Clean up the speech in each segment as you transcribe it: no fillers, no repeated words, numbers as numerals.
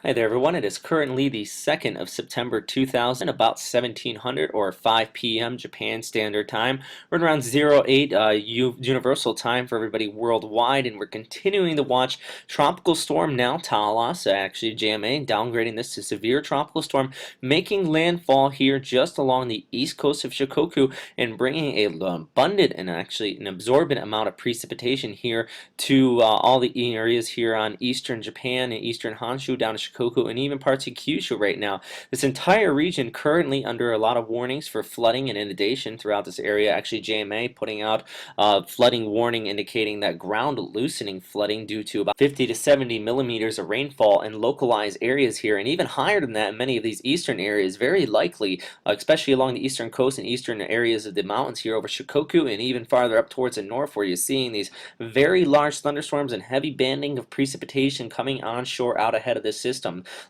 Hi there everyone, it is currently the 2nd of September 2000, about 1700 or 5 p.m. Japan Standard Time. We're at around 08 Universal Time for everybody worldwide, and we're continuing to watch Tropical Storm now Talas, actually JMA, downgrading this to Severe Tropical Storm, making landfall here just along the east coast of Shikoku and bringing a abundant and actually an absorbent amount of precipitation here to all the areas here on eastern Japan and eastern Honshu down to Shikoku and even parts of Kyushu right now. This entire region currently under a lot of warnings for flooding and inundation throughout this area. Actually, JMA putting out flooding warning indicating that ground loosening flooding due to about 50 to 70 millimeters of rainfall in localized areas here, and even higher than that in many of these eastern areas, very likely, especially along the eastern coast and eastern areas of the mountains here over Shikoku and even farther up towards the north, where you're seeing these very large thunderstorms and heavy banding of precipitation coming onshore out ahead of this system.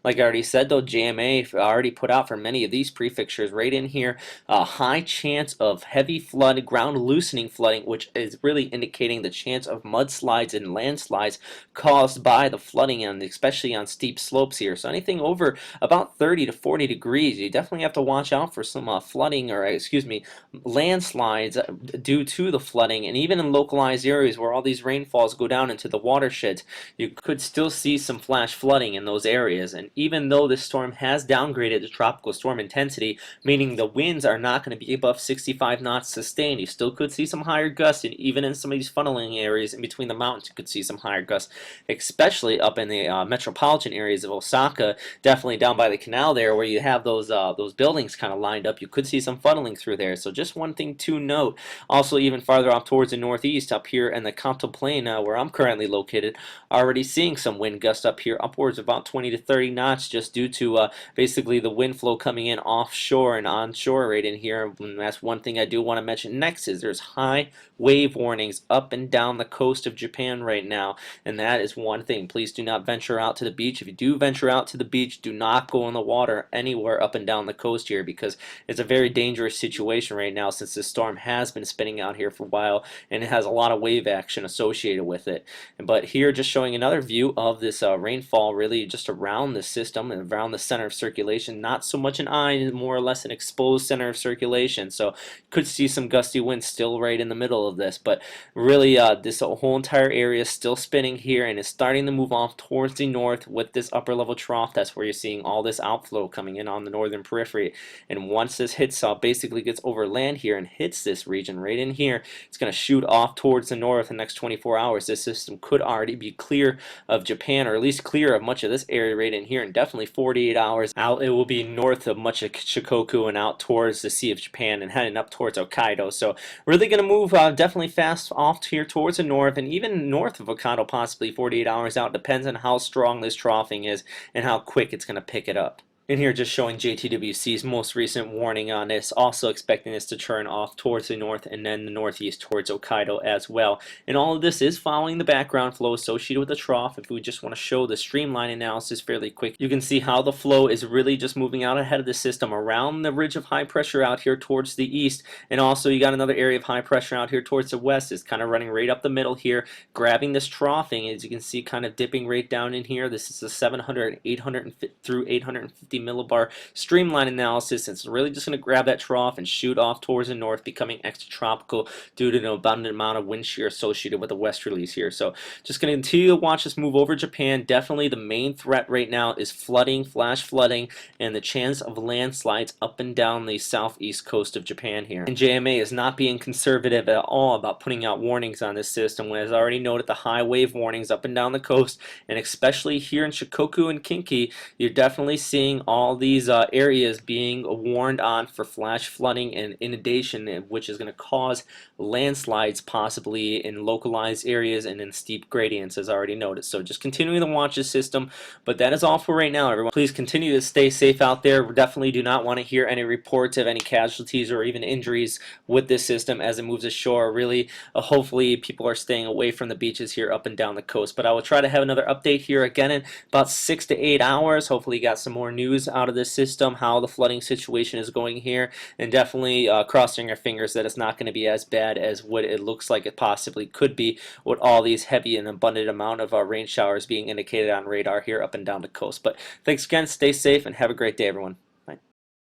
Like I already said though, JMA already put out for many of these prefixtures right in here a high chance of heavy flood, ground loosening flooding, which is really indicating the chance of mudslides and landslides caused by the flooding, and especially on steep slopes here. So anything over about 30 to 40 degrees, you definitely have to watch out for some flooding, or excuse me, landslides due to the flooding. And even in localized areas where all these rainfalls go down into the watersheds, you could still see some flash flooding in those areas. And even though this storm has downgraded to tropical storm intensity, meaning the winds are not going to be above 65 knots sustained, you still could see some higher gusts, and even in some of these funneling areas in between the mountains you could see some higher gusts, especially up in the metropolitan areas of Osaka, definitely down by the canal there where you have those buildings kind of lined up. You could see some funneling through there. So just one thing to note. Also, even farther off towards the northeast, up here in the Kanto Plain where I'm currently located, already seeing some wind gusts up here upwards of about 20 to 30 knots, just due to basically the wind flow coming in offshore and onshore right in here. And that's one thing I do want to mention next, is there's high wave warnings up and down the coast of Japan right now, and that is one thing. Please do not venture out to the beach. If you do venture out to the beach, do not go in the water anywhere up and down the coast here, because it's a very dangerous situation right now, since this storm has been spinning out here for a while and it has a lot of wave action associated with it. But here, just showing another view of this rainfall really just around the system and around the center of circulation. Not so much an eye, more or less an exposed center of circulation. So could see some gusty winds still right in the middle of this, but really this whole entire area is still spinning here and is starting to move off towards the north with this upper level trough. That's where you're seeing all this outflow coming in on the northern periphery. And once this hits basically gets over land here and hits this region right in here, it's going to shoot off towards the north in the next 24 hours. This system could already be clear of Japan, or at least clear of much of this area right in here, and definitely 48 hours out it will be north of much of Shikoku and out towards the Sea of Japan and heading up towards Hokkaido. So really going to move definitely fast off here towards the north, and even north of Hokkaido, possibly 48 hours out. Depends on how strong this troughing is and how quick it's going to pick it up. And here just showing JTWC's most recent warning on this, also expecting this to turn off towards the north and then the northeast towards Hokkaido as well. And all of this is following the background flow associated with the trough. If we just want to show the streamline analysis fairly quick, you can see how the flow is really just moving out ahead of the system around the ridge of high pressure out here towards the east. And also you got another area of high pressure out here towards the west. It's kind of running right up the middle here, grabbing this troughing, as you can see, kind of dipping right down in here. This is a 700, 800 through 850 millibar streamline analysis. It's really just going to grab that trough and shoot off towards the north, becoming extratropical due to an abundant amount of wind shear associated with the westerlies here. So just going to continue to watch this move over Japan. Definitely the main threat right now is flooding, flash flooding, and the chance of landslides up and down the southeast coast of Japan here. And JMA is not being conservative at all about putting out warnings on this system, when, as I already noted, the high wave warnings up and down the coast, and especially here in Shikoku and Kinki, you're definitely seeing all these areas being warned on for flash flooding and inundation, which is going to cause landslides possibly in localized areas and in steep gradients, as I already noted. So just continuing to watch this system. But that is all for right now, everyone. Please continue to stay safe out there. We definitely do not want to hear any reports of any casualties or even injuries with this system as it moves ashore. Really, hopefully people are staying away from the beaches here up and down the coast. But I will try to have another update here again in about 6 to 8 hours. Hopefully you got some more news views out of this system, how the flooding situation is going here, and definitely crossing our fingers that it's not going to be as bad as what it looks like it possibly could be with all these heavy and abundant amount of rain showers being indicated on radar here up and down the coast. But thanks again, stay safe, and have a great day, everyone.